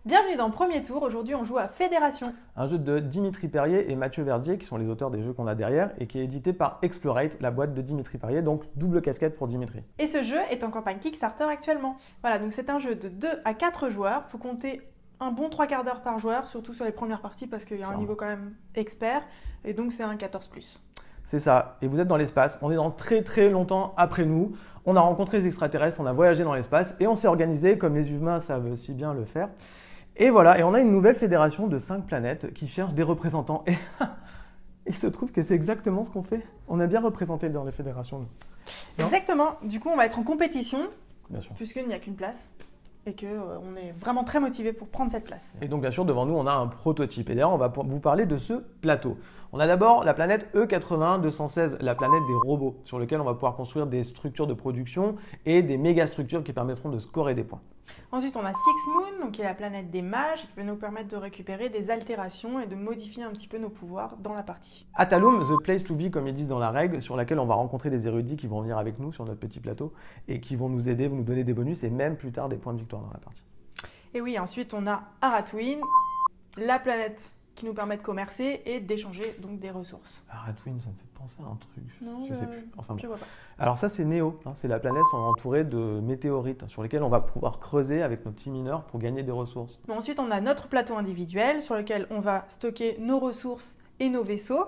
Bienvenue dans Premier Tour, aujourd'hui on joue à Fédération. Un jeu de Dimitri Perrier et Mathieu Verdier, qui sont les auteurs des jeux qu'on a derrière, et qui est édité par Explorate, la boîte de Dimitri Perrier, donc double casquette pour Dimitri. Et ce jeu est en campagne Kickstarter actuellement. Voilà, donc c'est un jeu de 2 à 4 joueurs, faut compter un bon 3/4 d'heure par joueur, surtout sur les premières parties parce qu'il y a un niveau quand même expert, et donc c'est un 14+. C'est ça, et vous êtes dans l'espace, on est dans très longtemps après nous, on a rencontré les extraterrestres, on a voyagé dans l'espace, et on s'est organisé comme les humains savent si bien le faire. Et voilà, et on a une nouvelle fédération de 5 planètes qui cherche des représentants. Et il se trouve que c'est exactement ce qu'on fait. On est bien représenté dans les fédérations. Non ? Exactement, du coup on va être en compétition, Bien sûr. puisqu'il n'y a qu'une place, et qu'on est vraiment très motivé pour prendre cette place. Et donc bien sûr, devant nous, on a un prototype. Et d'ailleurs, on va vous parler de ce plateau. On a d'abord la planète E81-216, la planète des robots, sur laquelle on va pouvoir construire des structures de production et des méga structures qui permettront de scorer des points. Ensuite, on a Six Moon, donc qui est la planète des mages, qui va nous permettre de récupérer des altérations et de modifier un petit peu nos pouvoirs dans la partie. Atalum, the place to be, comme ils disent dans la règle, sur laquelle on va rencontrer des érudits qui vont venir avec nous sur notre petit plateau et qui vont nous aider, vont nous donner des bonus et même plus tard des points de victoire dans la partie. Et oui, ensuite, on a Aratwin, la planète qui nous permet de commercer et d'échanger donc des ressources. Aratwin, ça me fait penser à un truc. Non, je sais plus. Enfin, je vois pas. Alors ça, c'est Néo. C'est la planète entourée de météorites sur lesquelles on va pouvoir creuser avec nos petits mineurs pour gagner des ressources. Bon, ensuite, on a notre plateau individuel sur lequel on va stocker nos ressources et nos vaisseaux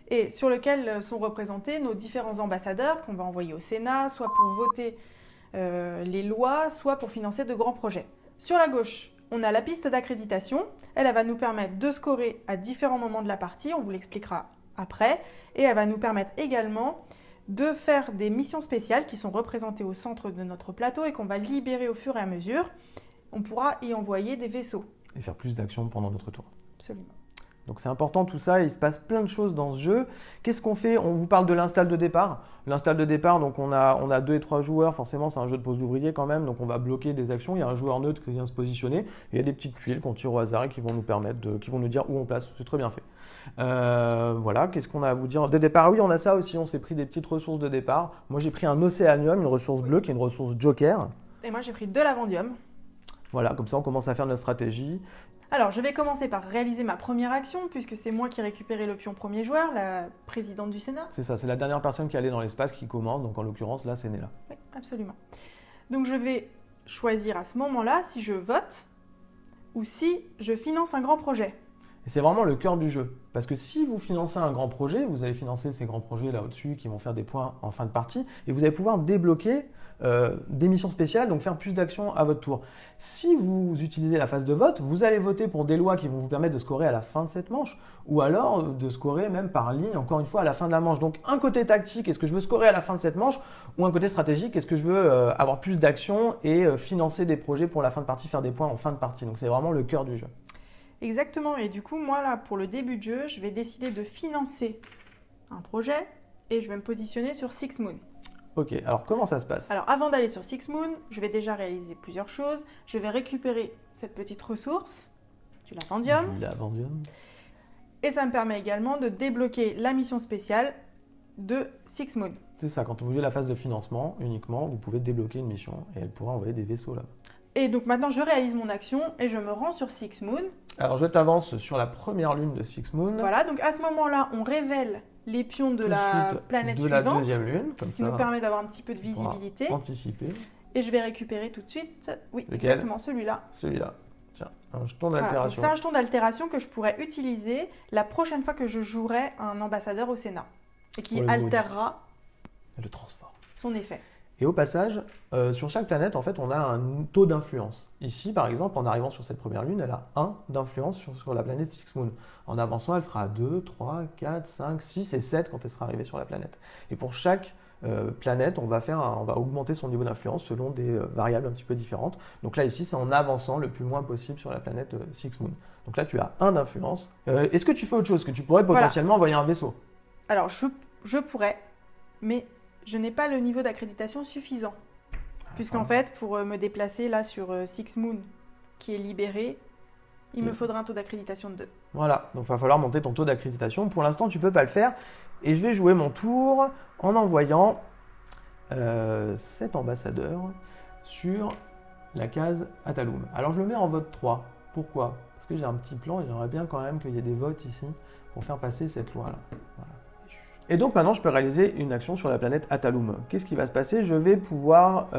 et sur lequel sont représentés nos différents ambassadeurs qu'on va envoyer au Sénat, soit pour voter les lois, soit pour financer de grands projets. Sur la gauche, on a la piste d'accréditation. Elle va nous permettre de scorer à différents moments de la partie, on vous l'expliquera après. Et elle va nous permettre également de faire des missions spéciales qui sont représentées au centre de notre plateau et qu'on va libérer au fur et à mesure. On pourra y envoyer des vaisseaux. Et faire plus d'actions pendant notre tour. Absolument. Donc c'est important tout ça, il se passe plein de choses dans ce jeu. Qu'est-ce qu'on fait? On vous parle de l'install de départ. L'install de départ, donc on a 2 et 3 joueurs, forcément c'est un jeu de pose d'ouvrier quand même, donc on va bloquer des actions. Il y a un joueur neutre qui vient se positionner, et il y a des petites tuiles qu'on tire au hasard et qui vont nous permettre qui vont nous dire où on place. C'est très bien fait. Voilà, qu'est-ce qu'on a à vous dire? De départ, oui, on a ça aussi, on s'est pris des petites ressources de départ. Moi j'ai pris un océanium, une ressource bleue qui est une ressource joker. Et moi j'ai pris de l'avandium. Voilà, comme ça on commence à faire notre stratégie. Alors, je vais commencer par réaliser ma première action, puisque c'est moi qui ai récupéré le pion premier joueur, la présidente du Sénat. C'est ça, c'est la dernière personne qui est allée dans l'espace qui commence, donc en l'occurrence là c'est Néla. Oui, absolument. Donc je vais choisir à ce moment-là si je vote ou si je finance un grand projet. Et c'est vraiment le cœur du jeu. Parce que si vous financez un grand projet, vous allez financer ces grands projets là au-dessus qui vont faire des points en fin de partie, et vous allez pouvoir débloquer des missions spéciales, donc faire plus d'actions à votre tour. Si vous utilisez la phase de vote, vous allez voter pour des lois qui vont vous permettre de scorer à la fin de cette manche, ou alors de scorer même par ligne, encore une fois, à la fin de la manche. Donc un côté tactique, est-ce que je veux scorer à la fin de cette manche, ou un côté stratégique, est-ce que je veux avoir plus d'actions et financer des projets pour la fin de partie, faire des points en fin de partie. Donc c'est vraiment le cœur du jeu. Exactement, et du coup, moi là, pour le début de jeu, je vais décider de financer un projet et je vais me positionner sur Six Moon. Ok, alors comment ça se passe? Alors avant d'aller sur Six Moon, je vais déjà réaliser plusieurs choses. Je vais récupérer cette petite ressource, du lavandium. Du lavandium. Et ça me permet également de débloquer la mission spéciale de Six Moon. C'est ça, quand vous jouez la phase de financement uniquement, vous pouvez débloquer une mission et elle pourra envoyer des vaisseaux là. Et donc maintenant, je réalise mon action et je me rends sur Six Moon. Alors je t'avance sur la première lune de Six Moon. Voilà, donc à ce moment-là, on révèle les pions de Tout la suite planète de suivante. la deuxième lune, comme Ce qui ça. nous permet d'avoir un petit peu de on pourra visibilité. Anticiper. Et je vais récupérer tout de suite, oui, Lequel? exactement celui-là. Celui-là. Tiens, un jeton Voilà, donc d'altération. c'est un jeton d'altération que je pourrais utiliser la prochaine fois que je jouerai un ambassadeur au Sénat. Et qui Pour le altérera Elle le transforme. son effet. Et au passage, sur chaque planète, en fait, on a un taux d'influence. Ici, par exemple, en arrivant sur cette première lune, elle a 1 d'influence sur la planète Six Moon. En avançant, elle sera à 2, 3, 4, 5, 6 et 7 quand elle sera arrivée sur la planète. Et pour chaque planète, on va augmenter son niveau d'influence selon des variables un petit peu différentes. Donc là, ici, c'est en avançant le plus loin possible sur la planète Six Moon. Donc là, tu as 1 d'influence. Est-ce que tu fais autre chose? Que tu pourrais potentiellement envoyer un vaisseau? Alors, je pourrais, mais je n'ai pas le niveau d'accréditation suffisant. Puisqu'en fait, pour me déplacer là sur Six Moon, qui est libéré, il me faudra un taux d'accréditation de 2. Voilà, donc il va falloir monter ton taux d'accréditation. Pour l'instant, tu ne peux pas le faire. Et je vais jouer mon tour en envoyant cet ambassadeur sur la case Atalum. Alors je le mets en vote 3. Pourquoi? Parce que j'ai un petit plan et j'aimerais bien quand même qu'il y ait des votes ici pour faire passer cette loi-là. Voilà. Et donc maintenant, je peux réaliser une action sur la planète Atalum. Qu'est-ce qui va se passer? Je vais pouvoir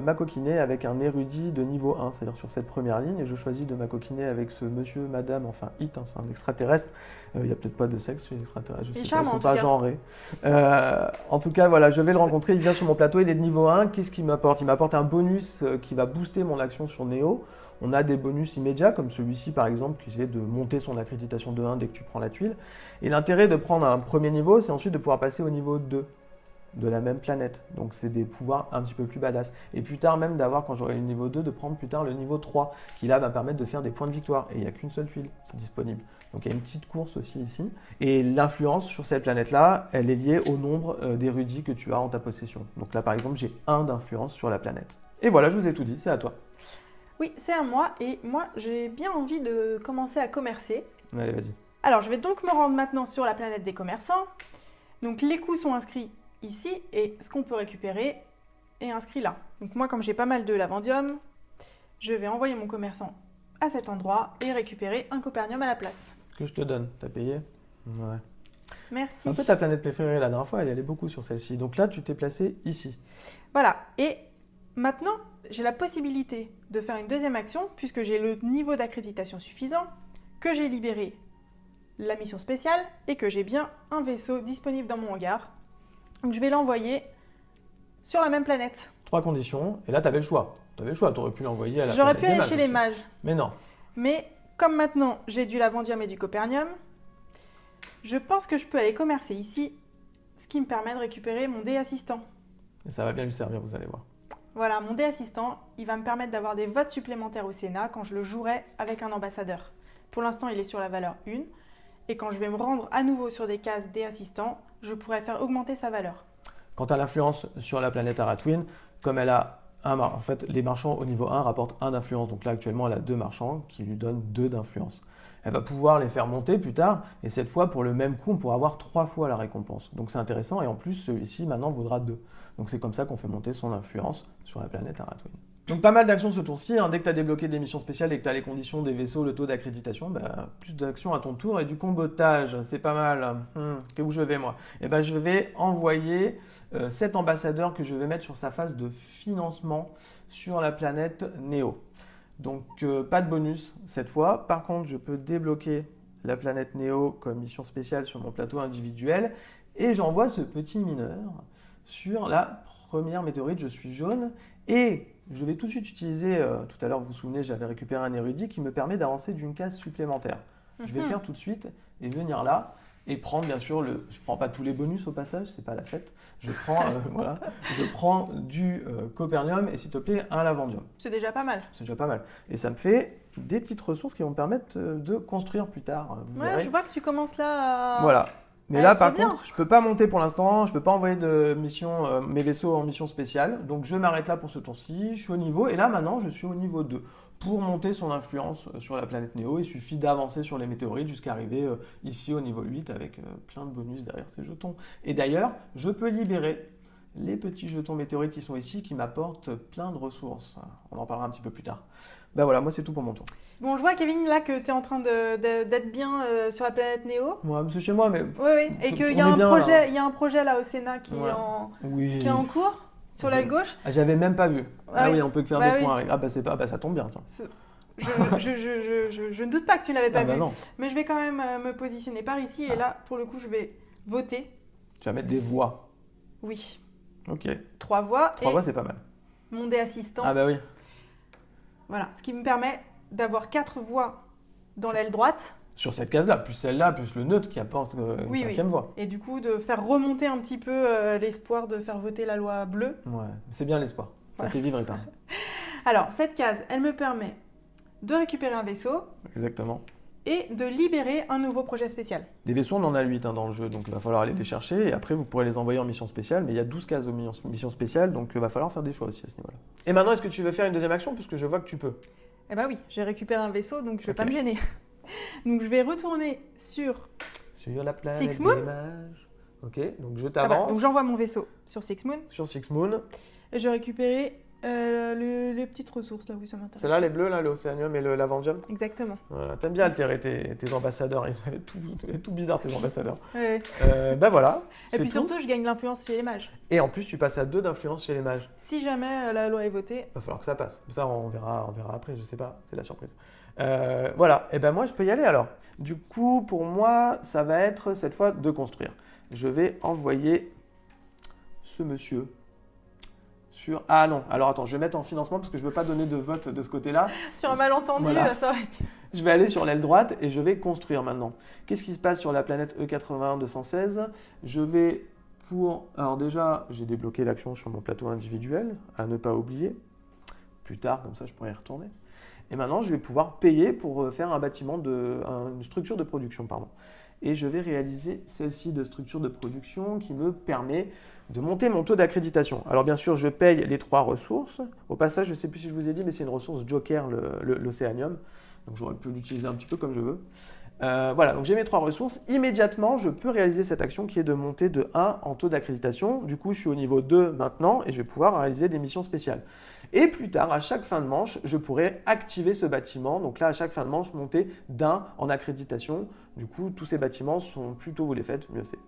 m'acoquiner avec un érudit de niveau 1, c'est-à-dire sur cette première ligne, et je choisis de m'acoquiner avec ce monsieur, madame, enfin it, hein, c'est un extraterrestre. Il n'y a peut-être pas de sexe chez les extraterrestres, je sais pas, ils ne sont pas genrés. En tout cas, voilà, je vais le rencontrer, il vient sur mon plateau, il est de niveau 1. Qu'est-ce qu'il m'apporte? Il m'apporte un bonus qui va booster mon action sur Néo. On a des bonus immédiats, comme celui-ci par exemple, qui est de monter son accréditation de 1 dès que tu prends la tuile. Et l'intérêt de prendre un premier niveau, c'est ensuite de pouvoir passer au niveau 2 de la même planète. Donc c'est des pouvoirs un petit peu plus badass. Et plus tard même d'avoir, quand j'aurai le niveau 2, de prendre plus tard le niveau 3, qui là va permettre de faire des points de victoire. Et il n'y a qu'une seule tuile disponible. Donc il y a une petite course aussi ici. Et l'influence sur cette planète-là, elle est liée au nombre d'érudits que tu as en ta possession. Donc là par exemple, j'ai 1 d'influence sur la planète. Et voilà, je vous ai tout dit, c'est à toi. Oui, c'est à moi et moi j'ai bien envie de commencer à commercer. Allez, vas-y. Alors je vais donc me rendre maintenant sur la planète des commerçants. Donc les coûts sont inscrits ici et ce qu'on peut récupérer est inscrit là. Donc moi comme j'ai pas mal de lavandium, je vais envoyer mon commerçant à cet endroit et récupérer un copernium à la place. Que je te donne, t'as payé? Ouais. Merci. C'est un peu ta planète préférée la dernière fois, elle y allait beaucoup sur celle-ci. Donc là tu t'es placé ici. Voilà, et maintenant j'ai la possibilité de faire une deuxième action puisque j'ai le niveau d'accréditation suffisant, que j'ai libéré la mission spéciale et que j'ai bien un vaisseau disponible dans mon hangar. Donc je vais l'envoyer sur la même planète. 3 conditions, et là tu avais le choix. Tu avais le choix, tu aurais pu l'envoyer à la J'aurais planète pu des aller mages chez les aussi. mages. Mais non. Mais comme maintenant j'ai du lavandium et du copernium, je pense que je peux aller commercer ici, ce qui me permet de récupérer mon dé assistant. Et ça va bien lui servir, vous allez voir. Voilà, mon dé assistant, il va me permettre d'avoir des votes supplémentaires au Sénat quand je le jouerai avec un ambassadeur. Pour l'instant, il est sur la valeur 1. Et quand je vais me rendre à nouveau sur des cases dé assistant, je pourrai faire augmenter sa valeur. Quant à l'influence sur la planète Aratwin, comme elle a en fait, les marchands au niveau 1 rapportent 1 d'influence. Donc là, actuellement, elle a 2 marchands qui lui donnent 2 d'influence. Elle va pouvoir les faire monter plus tard, et cette fois, pour le même coup, on pourra avoir 3 fois la récompense. Donc c'est intéressant, et en plus, celui-ci, maintenant, vaudra 2. Donc c'est comme ça qu'on fait monter son influence sur la planète Aratwin. Donc pas mal d'actions ce tour-ci, hein. Dès que tu as débloqué des missions spéciales et que tu as les conditions des vaisseaux, le taux d'accréditation, plus d'actions à ton tour et du combotage, c'est pas mal. Où je vais moi? Je vais envoyer cet ambassadeur que je vais mettre sur sa phase de financement sur la planète Néo. Donc pas de bonus cette fois, par contre je peux débloquer la planète Néo comme mission spéciale sur mon plateau individuel et j'envoie ce petit mineur sur la première météorite, je suis jaune, et je vais tout de suite utiliser, tout à l'heure vous vous souvenez, j'avais récupéré un érudit qui me permet d'avancer d'une case supplémentaire. Je vais le faire tout de suite et venir là et prendre bien sûr, je ne prends pas tous les bonus au passage, c'est pas la fête, je prends du copernium et s'il te plaît un lavandium. C'est déjà pas mal. C'est déjà pas mal. Et ça me fait des petites ressources qui vont me permettre de construire plus tard. Vous verrez. Je vois que tu commences là à... Voilà. Mais Ah, là, trop par bien. contre, je ne peux pas monter pour l'instant, je ne peux pas envoyer de mission, mes vaisseaux en mission spéciale. Donc, je m'arrête là pour ce tour-ci. Je suis au niveau, et là, maintenant, je suis au niveau 2. Pour monter son influence sur la planète Néo, il suffit d'avancer sur les météorites jusqu'à arriver ici au niveau 8 avec plein de bonus derrière ces jetons. Et d'ailleurs, je peux libérer les petits jetons météorites qui sont ici, qui m'apportent plein de ressources. On en parlera un petit peu plus tard. Voilà, moi, c'est tout pour mon tour. Bon, je vois, Kevin, là, que tu es en train d'être bien sur la planète Néo. Moi, c'est chez moi, mais... Oui. Et qu'il y a un projet là au Sénat qui est en cours, sur l'aile gauche. Ah, j'avais même pas vu. Oui, on peut que faire des points. Ça tombe bien. Tiens. Je ne doute pas que tu ne l'avais pas vu. Non. Mais je vais quand même me positionner par ici. Et là, pour le coup, je vais voter. Tu vas mettre des voix. Oui. Ok. 3 voix. 3 voix, c'est pas mal. Mon dé assistant. Ah bah oui. Voilà, ce qui me permet d'avoir 4 voix dans l'aile droite. Sur cette case-là, plus celle-là, plus le neutre qui apporte une cinquième voix. Et du coup, de faire remonter un petit peu l'espoir de faire voter la loi bleue. Ouais, c'est bien l'espoir. Ça fait vivre et pas. Alors, cette case, elle me permet de récupérer un vaisseau. Exactement. Et de libérer un nouveau projet spécial. Des vaisseaux, on en a 8 dans le jeu, donc il va falloir aller les chercher. Et après, vous pourrez les envoyer en mission spéciale. Mais il y a 12 cases aux missions spéciales, donc il va falloir faire des choix aussi à ce niveau-là. Et maintenant, est-ce que tu veux faire une deuxième action? Puisque je vois que tu peux. Eh bien oui, j'ai récupéré un vaisseau, donc je ne vais pas me gêner. Donc je vais retourner sur la planète Six Moon. des mages. Ok, donc je t'avance. Donc j'envoie mon vaisseau sur Six Moon. Sur Six Moon. Et je vais récupérer Les petites ressources, là, oui, ça m'intéresse. C'est là les bleus, là, l'Océanium et le Lavandium. Exactement. Voilà. T'aimes bien altérer tes ambassadeurs, ils sont tout bizarres tes ambassadeurs. Ouais. Ben voilà. Et c'est puis tout. surtout, je gagne l'influence chez les mages. Et en plus, tu passes à 2 d'influence chez les mages. Si jamais la loi est votée, Il va falloir que ça passe. Ça, on verra après, je sais pas, c'est la surprise. Voilà, et ben moi, je peux y aller alors. Du coup, pour moi, ça va être cette fois de construire. Je vais envoyer ce monsieur sur... Ah non, alors attends, je vais mettre en financement parce que je veux pas donner de vote de ce côté-là. sur un malentendu, Voilà. ça aurait été... Je vais aller sur l'aile droite et je vais construire maintenant. Qu'est-ce qui se passe sur la planète E81-216 ? Je vais pour... Alors déjà, j'ai débloqué l'action sur mon plateau individuel, à ne pas oublier. Plus tard, comme ça, je pourrai y retourner. Et maintenant, je vais pouvoir payer pour faire un bâtiment, une structure de production, pardon. Et je vais réaliser celle-ci de structure de production qui me permet de monter mon taux d'accréditation. Alors bien sûr, je paye les 3 ressources. Au passage, je ne sais plus si je vous ai dit, mais c'est une ressource Joker, l'Océanium. Donc j'aurais pu l'utiliser un petit peu comme je veux. Voilà, donc j'ai mes 3 ressources. Immédiatement, je peux réaliser cette action qui est de monter de 1 en taux d'accréditation. Du coup, je suis au niveau 2 maintenant et je vais pouvoir réaliser des missions spéciales. Et plus tard, à chaque fin de manche, je pourrai activer ce bâtiment. Donc là, à chaque fin de manche, monter d'1 en accréditation. Du coup, tous ces bâtiments sont plutôt vous les faites, mieux c'est.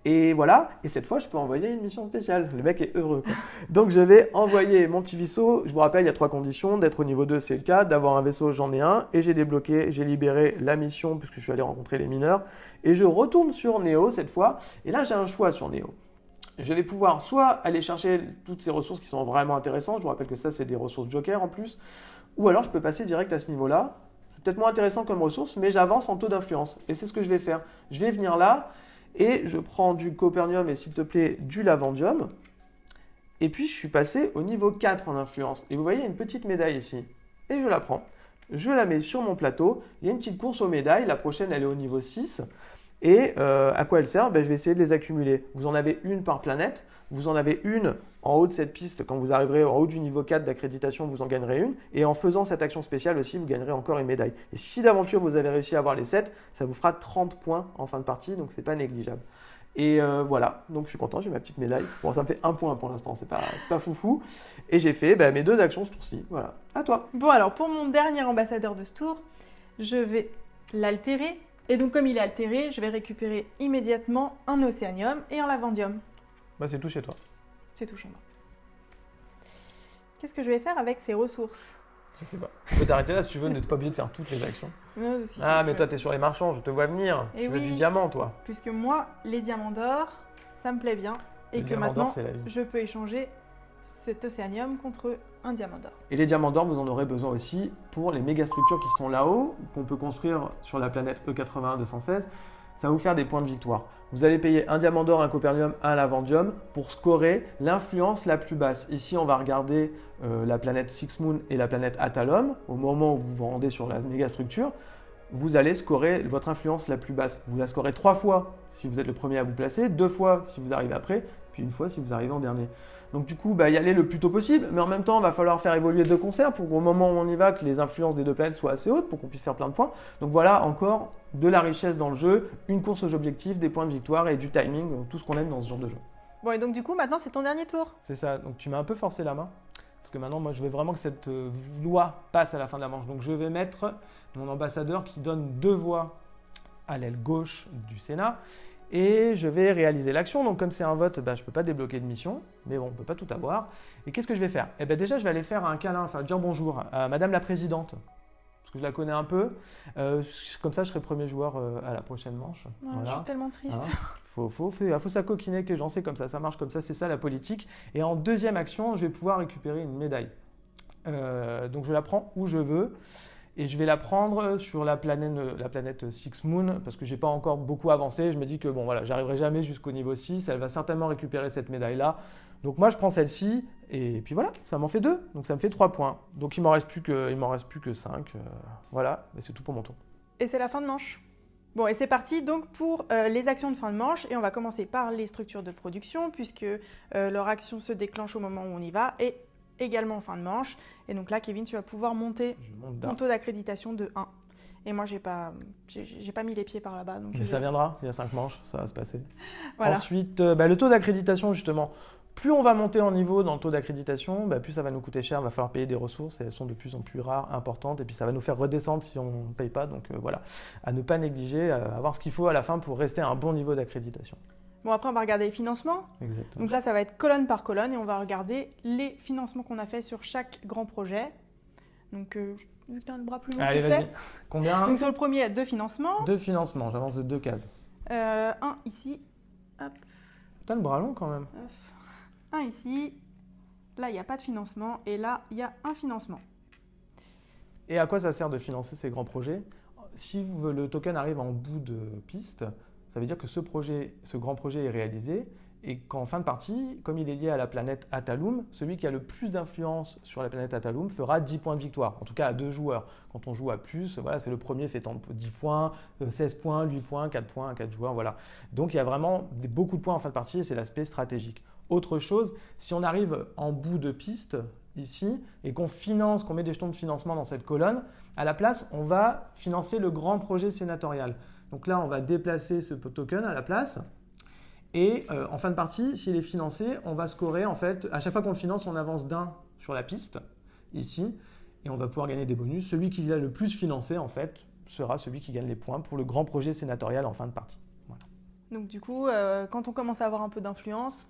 Et voilà, et cette fois, je peux envoyer une mission spéciale. Le mec est heureux, quoi. Donc, je vais envoyer mon petit vaisseau. Je vous rappelle, il y a 3 conditions. D'être au niveau 2, c'est le cas. D'avoir un vaisseau, j'en ai un. Et j'ai débloqué, j'ai libéré la mission puisque je suis allé rencontrer les mineurs. Et je retourne sur Néo cette fois. Et là, j'ai un choix sur Néo. Je vais pouvoir soit aller chercher toutes ces ressources qui sont vraiment intéressantes. Je vous rappelle que ça, c'est des ressources Joker en plus. Ou alors, je peux passer direct à ce niveau-là. C'est peut-être moins intéressant comme ressource, mais j'avance en taux d'influence. Et c'est ce que je vais faire. Je vais venir là. Et je prends du Copernium et s'il te plaît du Lavandium. Et puis je suis passé au niveau 4 en influence. Et vous voyez une petite médaille ici. Et je la prends. Je la mets sur mon plateau. Il y a une petite course aux médailles. La prochaine, elle est au niveau 6. Et à quoi elle sert ? Je vais essayer de les accumuler. Vous en avez une par planète. Vous en avez une en haut de cette piste. Quand vous arriverez en haut du niveau 4 d'accréditation, vous en gagnerez une. Et en faisant cette action spéciale aussi, vous gagnerez encore une médaille. Et si d'aventure vous avez réussi à avoir les 7, ça vous fera 30 points en fin de partie. Donc, ce n'est pas négligeable. Et voilà, donc je suis content, j'ai ma petite médaille. Bon, ça me fait 1 point pour l'instant, c'est pas foufou. Et j'ai fait mes 2 actions ce tour-ci. Voilà, à toi. Bon, alors, pour mon dernier ambassadeur de ce tour, je vais l'altérer. Et donc, comme il est altéré, je vais récupérer immédiatement un Océanium et un Lavandium. C'est tout chez toi. C'est tout chez moi. Qu'est-ce que je vais faire avec ces ressources ? Je sais pas. Tu peux t'arrêter là si tu veux, n'être pas obligé de faire toutes les actions. Aussi, mais toi, tu es sur les marchands, je te vois venir. Et tu veux oui. du diamant, toi. Puisque moi, les diamants d'or, ça me plaît bien. Et Le que diamant d'or, maintenant, c'est la vie. je peux échanger cet Océanium contre un diamant d'or. Et les diamants d'or, vous en aurez besoin aussi pour les méga structures qui sont là-haut, qu'on peut construire sur la planète E81-216. Ça va vous faire des points de victoire. Vous allez payer un diamant d'or, un Copernium, un Lavandium pour scorer l'influence la plus basse. Ici, on va regarder la planète Six Moon et la planète Atalum. Au moment où vous vous rendez sur la méga structure, vous allez scorer votre influence la plus basse. Vous la scorez 3 fois si vous êtes le premier à vous placer, 2 fois si vous arrivez après, puis 1 fois si vous arrivez en dernier. Donc du coup, y aller le plus tôt possible, mais en même temps, il va falloir faire évoluer 2 concerts pour qu'au moment où on y va, que les influences des 2 planètes soient assez hautes pour qu'on puisse faire plein de points. Donc voilà, encore de la richesse dans le jeu, une course aux objectifs, des points de victoire et du timing, tout ce qu'on aime dans ce genre de jeu. Bon, et donc du coup, maintenant, c'est ton dernier tour. C'est ça, donc tu m'as un peu forcé la main, parce que maintenant, moi, je veux vraiment que cette loi passe à la fin de la manche. Donc je vais mettre mon ambassadeur qui donne 2 voix à l'aile gauche du Sénat. Et je vais réaliser l'action. Donc, comme c'est un vote, je ne peux pas débloquer de mission. Mais bon, on ne peut pas tout avoir. Et qu'est-ce que je vais faire ? Déjà, je vais aller faire un câlin, enfin dire bonjour à Madame la Présidente. Parce que je la connais un peu. Comme ça, je serai premier joueur à la prochaine manche. Oh, Voilà. Je suis tellement triste. Faut s'acoquiner avec les gens, c'est comme ça marche comme ça, c'est ça la politique. Et en deuxième action, je vais pouvoir récupérer une médaille. Donc, je la prends où je veux. Et je vais la prendre sur la planète Six Moon parce que je n'ai pas encore beaucoup avancé. Je me dis que bon, voilà, j'arriverai jamais jusqu'au niveau 6. Elle va certainement récupérer cette médaille-là. Donc moi, je prends celle-ci et puis voilà, ça m'en fait 2. Donc ça me fait 3 points. Donc il m'en reste plus que 5. Voilà, mais c'est tout pour mon tour. Et c'est la fin de manche. Bon, et c'est parti donc pour les actions de fin de manche. Et on va commencer par les structures de production puisque leur action se déclenche au moment où on y va. Et également en fin de manche. Et donc là, Kevin, tu vas pouvoir monter ton taux d'accréditation de 1. Et moi, j'ai pas mis les pieds par là-bas. Donc mais ça viendra, il y a 5 manches, ça va se passer. Voilà. Ensuite, le taux d'accréditation, justement, Plus on va monter en niveau dans le taux d'accréditation, plus ça va nous coûter cher, il va falloir payer des ressources et elles sont de plus en plus rares, importantes et puis ça va nous faire redescendre si on ne paye pas. Donc voilà, à ne pas négliger, avoir ce qu'il faut à la fin pour rester à un bon niveau d'accréditation. Bon, après, on va regarder les financements. Exactement. Donc là, ça va être colonne par colonne et on va regarder les financements qu'on a fait sur chaque grand projet. Donc, vu que tu as le bras plus long, allez, tu vas-y. fais. Combien? Donc sur le premier, 2 financements. 2 financements, j'avance de 2 cases. Un ici. Hop. T'as le bras long quand même. Hop. Un ici. Là, il n'y a pas de financement. Et là, il y a un financement. Et à quoi ça sert de financer ces grands projets? Si le token arrive en bout de piste, ça veut dire que ce grand projet est réalisé et qu'en fin de partie, comme il est lié à la planète Atalum, celui qui a le plus d'influence sur la planète Atalum fera 10 points de victoire, en tout cas à 2 joueurs. Quand on joue à plus, voilà, c'est le premier fait 10 points, 16 points, 8 points, 4 points à 4 joueurs. Voilà. Donc il y a vraiment beaucoup de points en fin de partie et c'est l'aspect stratégique. Autre chose, si on arrive en bout de piste, ici, et qu'on met des jetons de financement dans cette colonne, à la place, on va financer le grand projet sénatorial. Donc là, on va déplacer ce token à la place. Et en fin de partie, s'il est financé, on va scorer, en fait, à chaque fois qu'on le finance, on avance d'un sur la piste, ici, et on va pouvoir gagner des bonus. Celui qui l'a le plus financé, en fait, sera celui qui gagne les points pour le grand projet sénatorial en fin de partie. Voilà. Donc du coup, quand on commence à avoir un peu d'influence,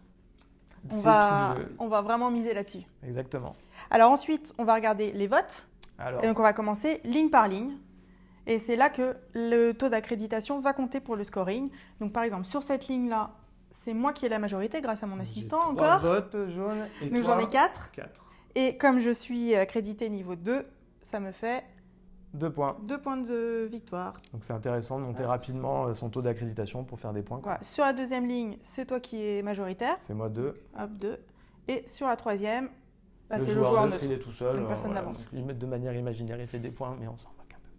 on va vraiment miser là-dessus. Exactement. Alors ensuite, on va regarder les votes. Et donc on va commencer ligne par ligne. Et c'est là que le taux d'accréditation va compter pour le scoring. Donc par exemple, sur cette ligne-là, c'est moi qui ai la majorité grâce à mon assistant encore. 3 votes jaunes et donc toi, j'en ai 4. 4. Et comme je suis accrédité niveau 2, ça me fait 2 points. 2 points de victoire. Donc c'est intéressant de monter rapidement son taux d'accréditation pour faire des points. Voilà. Sur la deuxième ligne, c'est toi qui es majoritaire. C'est moi 2. Hop, 2. Et sur la troisième, c'est le joueur joueur neutre. Il est tout seul. Donc personne n'avance. Il met de manière imaginaire, il fait des points, mais on s'en moque un peu.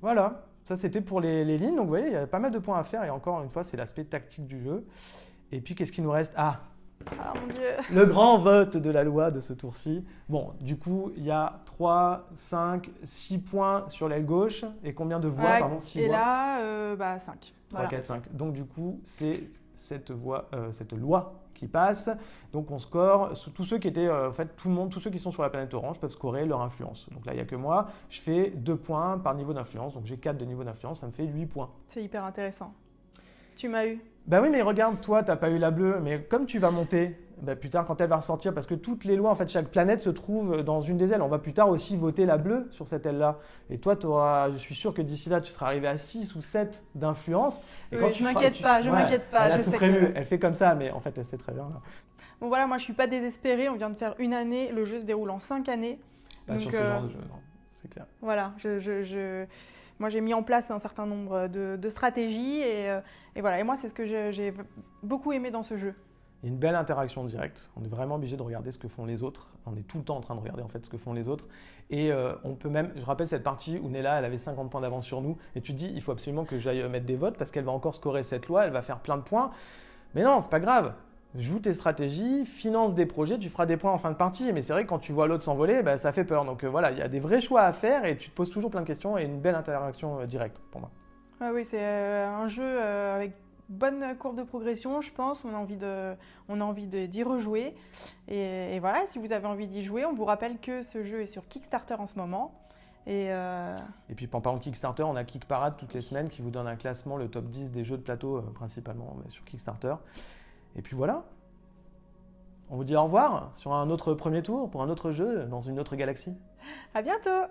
Voilà, ça c'était pour les lignes. Donc vous voyez, il y a pas mal de points à faire. Et encore une fois, c'est l'aspect tactique du jeu. Et puis qu'est-ce qui nous reste? Ah mon Dieu. Le grand vote de la loi de ce tour-ci. Bon, du coup, il y a 3, 5, 6 points sur l'aile gauche. Et combien de voix? Ouais, Pardon, 6 et voix. là, 5. 3, Voilà. 4, 5. Donc du coup, c'est cette loi qui passe. Donc on score. Tous ceux qui étaient, en fait, tous ceux qui sont sur la planète orange peuvent scorer leur influence. Donc là, il n'y a que moi. Je fais 2 points par niveau d'influence. Donc j'ai 4 de niveau d'influence. Ça me fait 8 points. C'est hyper intéressant. Tu m'as eu. Bah oui, mais regarde, toi, tu n'as pas eu la bleue. Mais comme tu vas monter, plus tard, quand elle va ressortir, parce que toutes les lois, en fait, chaque planète se trouve dans une des ailes. On va plus tard aussi voter la bleue sur cette aile-là. Et toi, je suis sûr que d'ici là, tu seras arrivé à 6 ou 7 d'influence. Et oui, je m'inquiète pas. Elle a tout prévu. Elle fait comme ça, mais en fait, elle sait très bien. Là. Bon voilà, moi, je suis pas désespérée. On vient de faire une année. Le jeu se déroule en 5 années. Pas sur ce genre de jeu, non. C'est clair. Voilà, moi, j'ai mis en place un certain nombre de stratégies et voilà. Et moi, c'est ce que j'ai beaucoup aimé dans ce jeu. Il y a une belle interaction directe. On est vraiment obligé de regarder ce que font les autres. On est tout le temps en train de regarder en fait ce que font les autres. Et on peut même, je rappelle cette partie où Nella, elle avait 50 points d'avance sur nous. Et tu te dis, il faut absolument que j'aille mettre des votes parce qu'elle va encore scorer cette loi, elle va faire plein de points. Mais non, c'est pas grave. Joue tes stratégies, finance des projets, tu feras des points en fin de partie. Mais c'est vrai que quand tu vois l'autre s'envoler, ça fait peur. Donc voilà, il y a des vrais choix à faire et tu te poses toujours plein de questions et une belle interaction directe pour moi. Ah oui, c'est un jeu avec bonne courbe de progression, je pense. On a envie d'y rejouer. Et voilà, si vous avez envie d'y jouer, on vous rappelle que ce jeu est sur Kickstarter en ce moment. Et puis en parlant de Kickstarter, on a Kick Parade toutes les semaines qui vous donne un classement, le top 10 des jeux de plateau principalement sur Kickstarter. Et puis voilà, on vous dit au revoir sur un autre premier tour pour un autre jeu dans une autre galaxie. À bientôt.